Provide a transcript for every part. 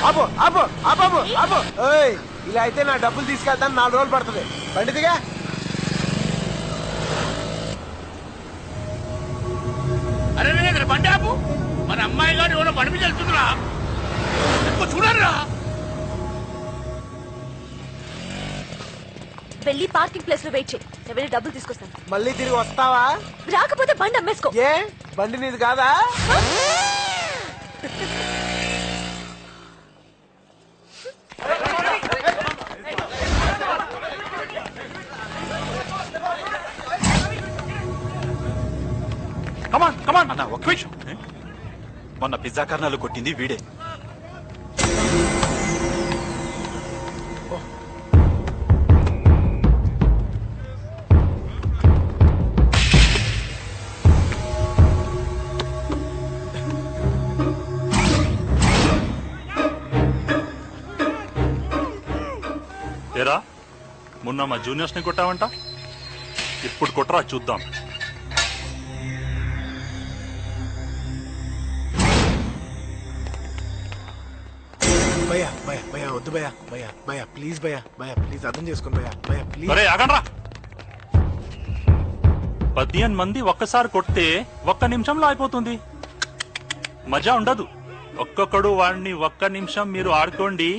ఆపు ఆపు ఆపు ఆపు. ఓయ్ ఇలా అయితే నా డబ్బులు తీసుకెళ్తాను 4 రోజులు పడుతుంది. బండిదిగా. అరే బండి ఆపు. మన అమ్మాయి గారు ఎవరో బండి మీద వెళ్తుందిరా, చూడరా. వెళ్ళి పార్కింగ్ ప్లేస్ లో వెయిట్ చేయి, నేను వెళ్ళి డబ్బులు తీసుకొస్తాను. మళ్ళీ తిరిగి వస్తావా? రాకపోతే బండి అమ్మేసుకో. ఏ బండి నీది కాదా? అన్న ఒక్క నిమిషం. మొన్న పిజ్జా కార్నాలు కొట్టింది వీడే. ఏరా మొన్న మా జూనియర్స్ ని కొట్టావంట, ఇప్పుడు కొట్టరా చూద్దాం. భయ్యా భయ్యా భయ్యా వద్దు భయ్యా భయ్యా భయ్యా ప్లీజ్ భయ్యా భయ్యా ప్లీజ్ అర్థం చేసుకోండి భయ్యా భయ్యా ప్లీజ్. అరే ఆగండ్రా. 15 మంది ఒక్కసారి కొడితే 1 నిమిషంలో అయిపోతుంది, మజా ఉండదు. ఒక్కొక్కడు వాడిని 1 నిమిషం మీరు ఆడుకోండి,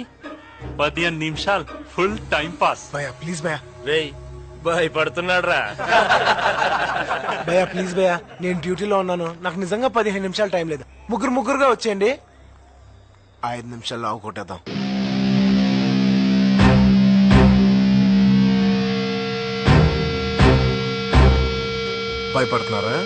15 నిమిషాలు ఫుల్ టైం పాస్. భయ్యా ప్లీజ్ భయ్యా. రేయ్ భయపడుతున్నాడు రా. భయ్యా ప్లీజ్ భయ్యా, నేను డ్యూటీలో ఉన్నాను, నాకు నిజంగా 15 నిమిషాలు టైం లేదు. ముగ్గురుగా వచ్చేయండి, 5 నిమిషాల్లో ఆవు కొట్టేద్దాం. భయపడుతున్నారా?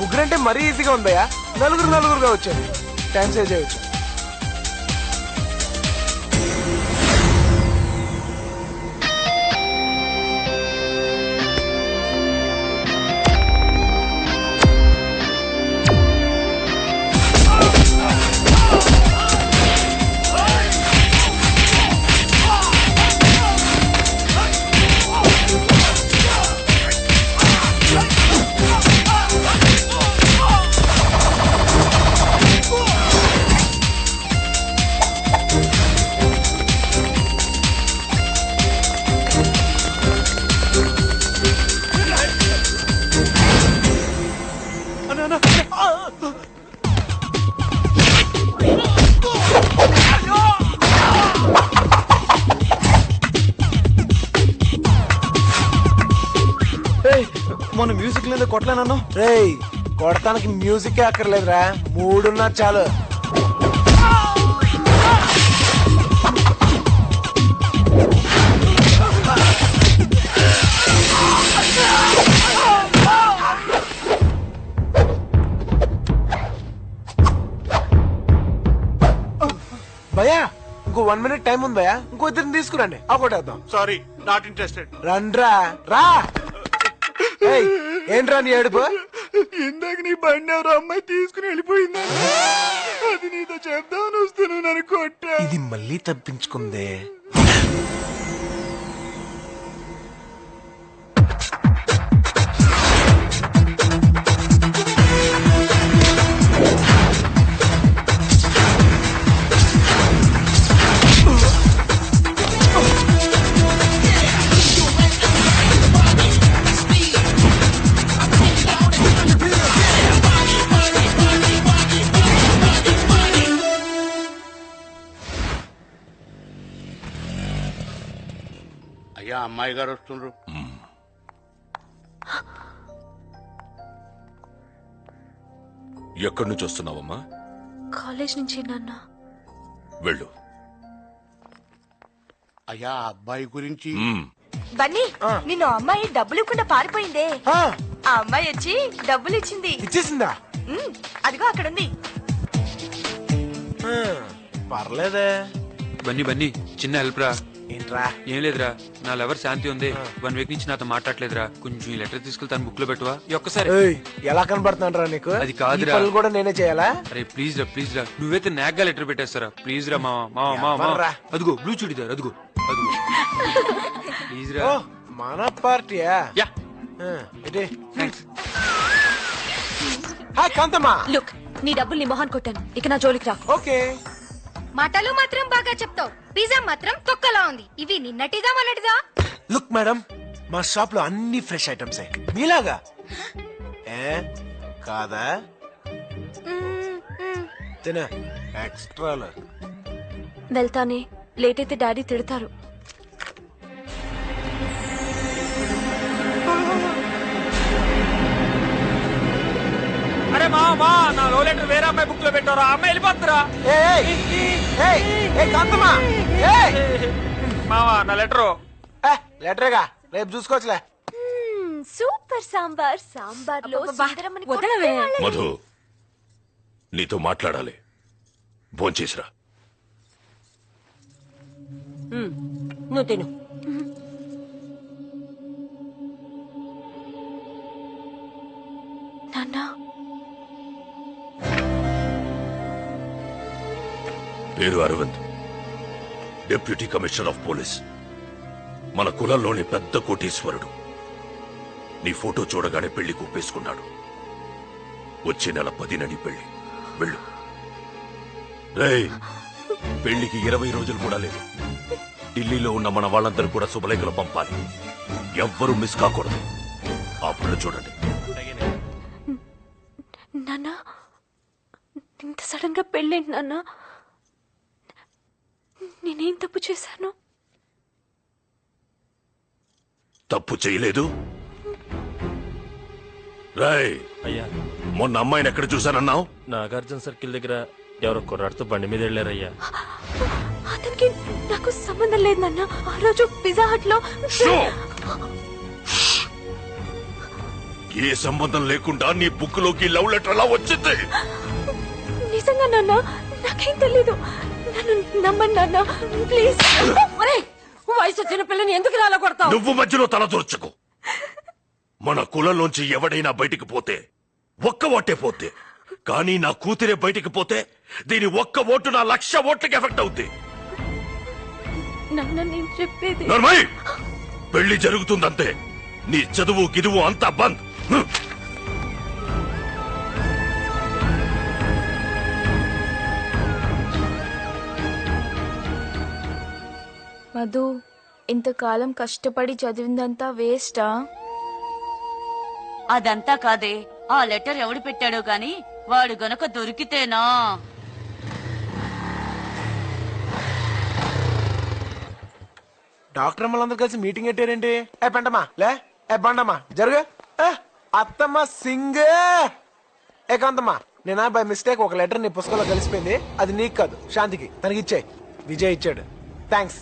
ముగ్గురంటే మరీ ఈజీగా ఉందయ్యా, నలుగురుగా వచ్చాను, టైం సేవ్ చేయొచ్చు. మొన్న మ్యూజిక్ లేదా కొట్టలేనన్నా. రేయ్ కొడతానికి మ్యూజిక్ అక్కర్లేదురా, మూడున్నా చాలు. భయ్యా ఇంకో 1 minute టైం ఉంది భయ్యా, ఇంకో 2 తీసుకురండి, కొట్టేద్దాం. Sorry not interested. రండ్రా రా. ఏంట్రా నీ ఏడుపు? ఇందాక నీ బండి ఎవరో అమ్మాయి తీసుకుని వెళ్ళిపోయింది, అది నీతో చెప్దామని వస్తున్నాను, నన్ను కొట్టా. ఇది మళ్ళీ తప్పించుకుందే. అయ్యా అమ్మాయి గారు వస్తుండ్రు. ఎక్కడి నుంచి వస్తున్నావమ్మా? కాలేజ్ నుంచి నాన్న. వెళ్ళు. అయ్యా అబ్బాయి గురించి. బన్నీ నిన్ను అమ్మాయి డబ్బులు ఇవ్వకుండా పారిపోయిందే, ఆ అమ్మాయి వచ్చి డబ్బులు ఇచ్చింది. ఇచ్చేసిందా? అదిగో అక్కడ ఉంది. పర్లేదే. బన్నీ బన్నీ చిన్న హెల్ప్ రా. ఏంట్రా? ఏం లేదురా, నా లవర్ శాంతి ఉంది, 1 వీక్ నుంచి నాతో మాట్లాడలేదురా. కొంచెం ఈ లెటర్ తీసుకెళ్తాను, బుక్ లో పెట్టువా ఈ ఒక్కసారి. ఏయ్, ఎలా కనబడుతున్నారా నీకు? అది కాదురా. ఈ పనులు కూడా నేనే చేయాలా? అరే ప్లీజ్ రా నువ్వైతే నాగ్గా లెటర్ పెట్టేస్తారా ప్లీజ్ రా మావా. ఎవర్రా? అదిగో బ్లూ చూడిదార్, అదిగో ప్లీజ్ రా. ఓ, మన పార్టీయా? యా ఇదే. థ్యాంక్స్. హాయ్ కాంతమ్మా. లుక్, నీ డబ్బులు నీ మొహాన్ కొట్టాను, ఇక నా జోలికి రాకు. ఓకే. మాటలు మాత్రం బాగా చెప్తావు, పిజ్జా మాత్రం తొక్కలా ఉంది. ఇవి నిన్నటిదా మొన్నటిదా? లుక్ మేడం, మా షాప్ లో అన్ని ఫ్రెష్ ఐటమ్స్ మీలాగా. ఏ కాదా? తిన ఎక్స్ట్రా. వెళ్తానే, లేట్ అయితే డాడీ తిడతారు. అరే మా నా లో లెటర్ వేరే అమ్మాయి బుక్ లో పెట్టారా, అమ్మాయి వెళ్ళిపోతురా. కాంతమ్మా, మావా నా లెటరు. లెటరేగా, రేపు చూసుకోవచ్చులే. సూపర్ సాంబార్, సాంబార్ లో వదలవే. మధు, నీతో మాట్లాడాలి. భోంచేసిరా. నువ్వు తిను. నాన్నా, పేరు Aravind, deputy commissioner of police. మన కులంలోని పెద్ద కోటీశ్వరుడు. నీ ఫోటో చూడగానే పెళ్లి కుప్పేసుకున్నాడు. వచ్చే నెల 10న నీ పెళ్లి. వెళ్ళు. రేయ్, పెళ్లికి 20 రోజులు కూడా లేదు. ఢిల్లీలో ఉన్న మన వాళ్ళందరూ కూడా శుభలేఖలు పంపాలి. ఎవ్వరూ మిస్ కాకూడదు. ఆ పిల్ల చూడండి. నాన్నా, ఇంత సడన్ గా పెళ్ళేంటి నాన్నా? నేనేం తప్పు చేశాను? తప్పు చేయలేదు. రాయ్, అయ్యా, మొన్న అమ్మాయిని ఎక్కడ చూశానన్నావు? నాగార్జున సర్కిల్ దగ్గర ఎవరో కుర్రాడితో బండి మీద వెళ్ళారయ్యా. అతనికి నాకు సంబంధం లేదు నాన్న. ఆ రోజు పిజ్జా హట్ లో. ఏ సంబంధం లేకుండా నీ బుక్ లోకి లవ్ లెటర్ ఎలా వచ్చింది? నిజంగా నాన్న, నాకేం తెలీదు. నన్ను నమ్మండి నాన్న, ప్లీజ్. వయసు వచ్చిన పిల్లని ఎందుకు రాలా కొడతావు? నువ్వు మధ్యలో తల దూర్చకు. మన కులంలోంచి ఎవడైనా బయటికి పోతే ఒక్క ఓటే పోతే, కానీ నా కూతురే బయటికి పోతే దీని ఒక్క ఓటు నా 1,00,000 ఓట్లకి ఎఫెక్ట్ అవుద్ది. నాన్న, నేను చెప్పేది. నర్మయ్, పెళ్లి జరుగుతుందంతే. నీ చదువు గిదువు అంతా బంద్. మధు, ఇంతకాలం కష్టపడి చదివిందంతా వేస్టా? అదంతా కాదే, ఆ లెటర్ ఎవడు పెట్టాడో గాని వాడు గనక దొరికితేనా. డాక్టర్ అమ్మలందరూ కలిసి మీటింగ్ పెట్టారేంటి? ఏ పెంటమ్మా లే, ఏ బండమ్మా జరుగు. అత్తమ్మ సింగ్. ఏ కాంతమ్మా, నేను బై మిస్టేక్ ఒక లెటర్ నీ పుస్తకంలో కలిసిపోయింది. అది నీకు కాదు, శాంతికి. తనకి ఇచ్చాయి. విజయ్ ఇచ్చాడు. థ్యాంక్స్.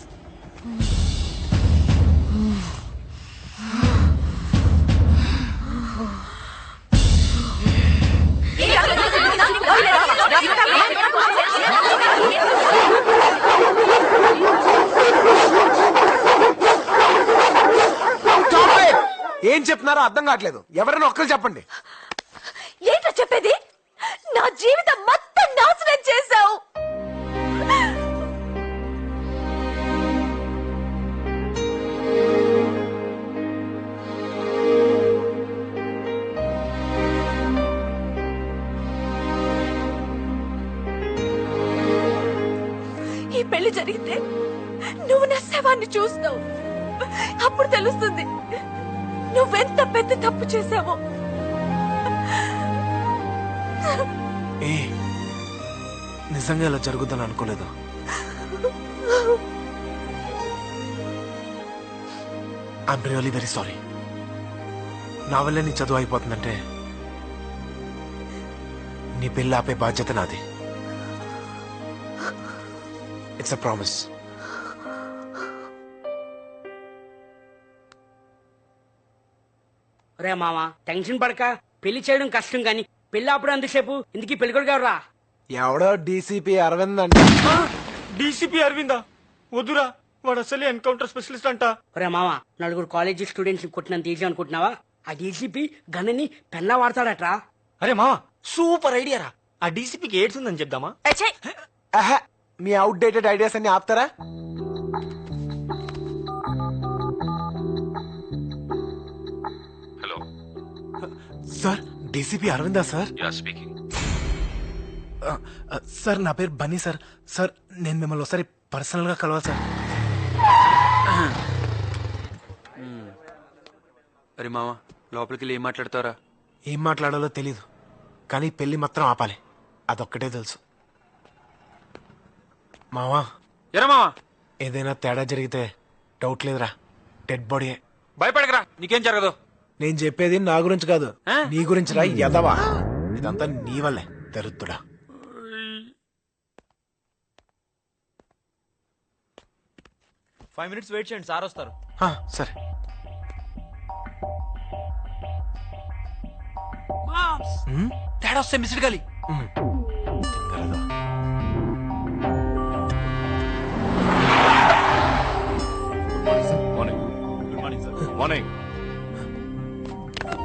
ఏం చెప్తున్నారో అర్థం కావట్లేదు. ఎవరైనా ఒక్కరు చెప్పండి. ఏంటో చెప్పేది? నా జీవితం మొత్తం నాశనం చేశావు. ఈ పెళ్లి జరిగితే నువ్వు నా శవాన్ని చూస్తావు. అప్పుడు తెలుస్తుంది నువ్వెంత పెద్ద తప్పు చేశావో. ఏ నిజంగా ఇలా జరుగుతుందని అనుకోలేదు. I'm really very sorry. నా వల్లే నీ చదువు అయిపోతుందంటే నీ పెళ్ళి ఆపే బాధ్యత నాది. It's a promise. రే మామ, టెన్షన్ పడక. పెళ్లి చేయడం కష్టం గాని పెళ్లి అప్పుడు అంతసేపు ఇందుకీ పెళ్లి కొడుకు ఎవరా? ఎవడో డీసీపీ అరవింద్ అంట. డీసీపీ అరవిందా? వద్దురా, వాడు అసలే ఎన్కౌంటర్ స్పెషలిస్ట్ అంట. ఒరే మామ, నలుగురు కాలేజీ స్టూడెంట్స్ కొట్టినంత ఈజీ అనుకుంటున్నావా? ఆ డీసీపీ గన్నని పెన్నా వాడతాడట్రా. అరే మామ, సూపర్ ఐడియా రా. ఆ డీసీపీకి ఎయిడ్స్ ఉందని చెప్దామా? ఆహా, మీ అవుట్డేటెడ్ ఐడియాస్ అన్ని ఆపుతారా? Hello, sir, DCP Aravinda sir? Yeah speaking. Sir, నా పేరు బన్నీ సార్. సార్, నేను మిమ్మల్ని ఒకసారి పర్సనల్ గా కలవాలి సార్. అరే మామ, లోపలికి వెళ్ళి ఏం మాట్లాడతారా? ఏం మాట్లాడాలో తెలీదు, కానీ పెళ్లి మాత్రం ఆపాలి, అదొక్కటే తెలుసు. మావా, ఎరా మామ, ఏదైనా తేడా జరిగితే డౌట్ లేదురా, డెడ్ బాడీ. భయపడకరా, నీకేం జరగదు. నేను చెప్పేది నా గురించి కాదు, ఆ? నీ గురించి రా ఎదవా. ఇదంతా నీ వల్లే, దరిద్రుడా. ఫైవ్ మినిట్స్ వెయిట్ చేయండి, సార్ వస్తారు. సరే. తేడా వస్తే మిస్డ్ గాలి. Morning. Good morning sir. Morning.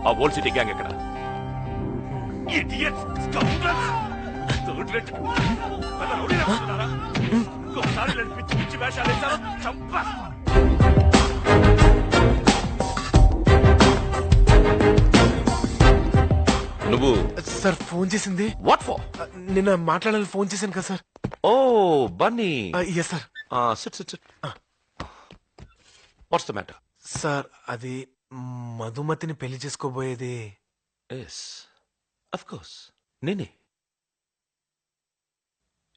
ఆ ఓల్డ్ సిటీ గ్యాంగ్ ఎక్కడ? ఇడియట్స్, స్కౌండ్రల్స్, థర్డ్ రేట్ పెద్ద రౌడీలా ఉంటున్నారా? ఇంకోసారి ఇలాంటి పిచ్చి పిచ్చి వేషాలు వేశారో చంపేస్తా. నువ్వు సార్, ఫోన్ చేసింది వాట్ ఫర్? నిన్న మాట్లాడాలని ఫోన్ చేశాను కదా sir. Oh Bunny. Yes sir. Sit sit sit. What's the matter? Sir, అది మధుమతిని పెళ్లి చేసుకోబోయేది. ఎస్, ఆఫ్ కోర్స్, నేనే.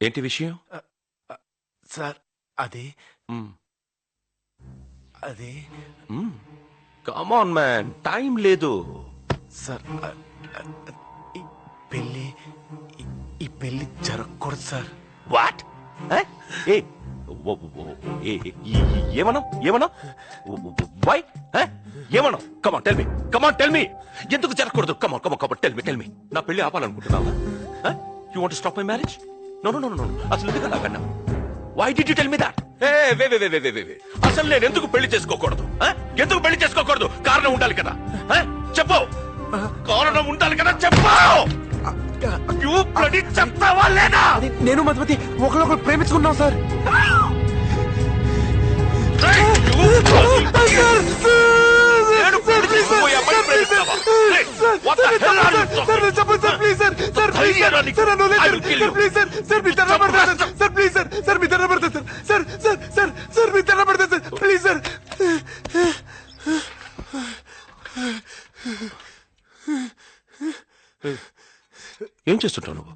ఏంటి విషయం? సార్, అది అది కమ్ ఆన్ మ్యాన్, టైం లేదు. సార్, ఈ పెళ్లి జరగకూడదు సార్. వాట్? ఏమన్నా ఏమన్నా వై ఏమన్నా? కమాన్ టెల్ మీ, కమాన్ టెల్ మీ, ఎందుకు జరగకూడదు? Come on come on come on tell me, tell me. నా పెళ్లి ఆపాలనుకుంటున్నావా? You want to stop my marriage? No no no no. అసలు ఎందుకు అలాగన్నా? Why did you tell me that? అసలు నేను ఎందుకు పెళ్లి చేసుకోకూడదు? ఎందుకు పెళ్లి చేసుకోకూడదు? కారణం ఉండాలి కదా. చెప్పు, కారణం ఉండాలి కదా, చెప్పు. చెప్తావా లేదా? నేను మధుమతి ఒకరినొకరు ప్రేమించుకున్నాం సార్. ఏం చేస్తుంటావు నువ్వు?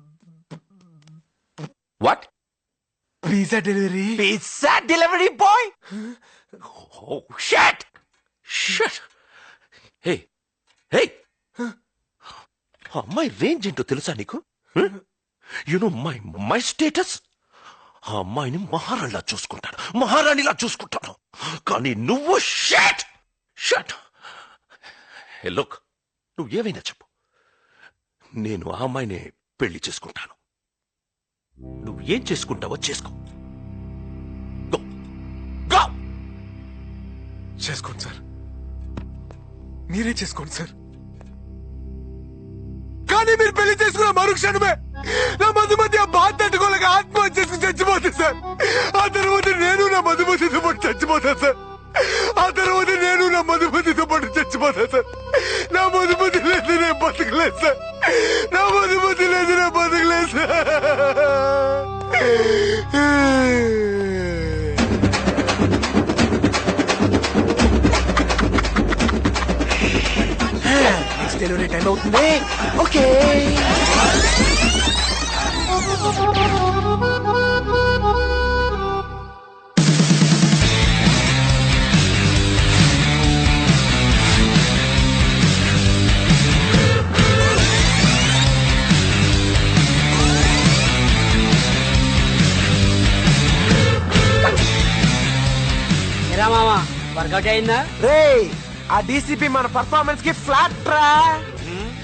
What? Pizza delivery. Pizza delivery boy? Oh shit! Shit! Hey, hey! అమ్మాయి రేంజ్ ఏంటో తెలుసా నీకు? You know my status? ఆ అమ్మాయిని మహారాణిలా చూసుకుంటాను, మహారాణిలా చూసుకుంటాను. కానీ నువ్వు షట్ షట్. హే లుక్, నువ్వు ఏమైనా చెప్పు, నేను ఆ అమ్మాయిని పెళ్లి చేసుకుంటాను. నువ్వు ఏం చేసుకుంటావో చేసుకో. Go go. చేసుకోండి సార్, మీరే చేసుకోండి సార్. కానీ మీరు పెళ్లి చేసుకున్న మరుక్షణమే నా మధుమతి ఆ బాధ తట్టుకోలేక ఆత్మహత్య చేసుకుని చచ్చిపోతుంది సార్. ఆ తర్వాత నేను నా మధుమతితో పాటు చచ్చిపోతాను సార్. ఆ తర్వాత నేను నా మధుమతితో పాటు చచ్చిపోతాను సార్. నా మధుమతి లేదు, నేను బతకలేదు సార్. నా మధుమతి లేదు, నేను బతకలేదు సార్. నెక్స్ట్ డెలివరీ టైం అవుతుంది. ఓకే. ఎరా మామ, వర్కౌట్ అయిందా? రే, ఆ డీసీపీ మన పర్ఫార్మెన్స్ కి ఫ్లాట్ రా.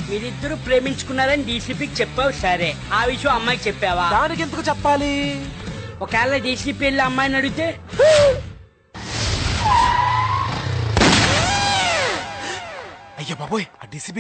మీరిద్దరు ప్రేమించుకున్నారని డీసీపీకి చెప్పావు సరే, ఆ విషయం అమ్మాయికి చెప్పావా? దానికి ఎందుకు చెప్పాలి? ఒకవేళ డీసీపీ వెళ్ళి అమ్మాయిని అడిగితే అయ్యో బాబోయ్, ఆ డీసీపీ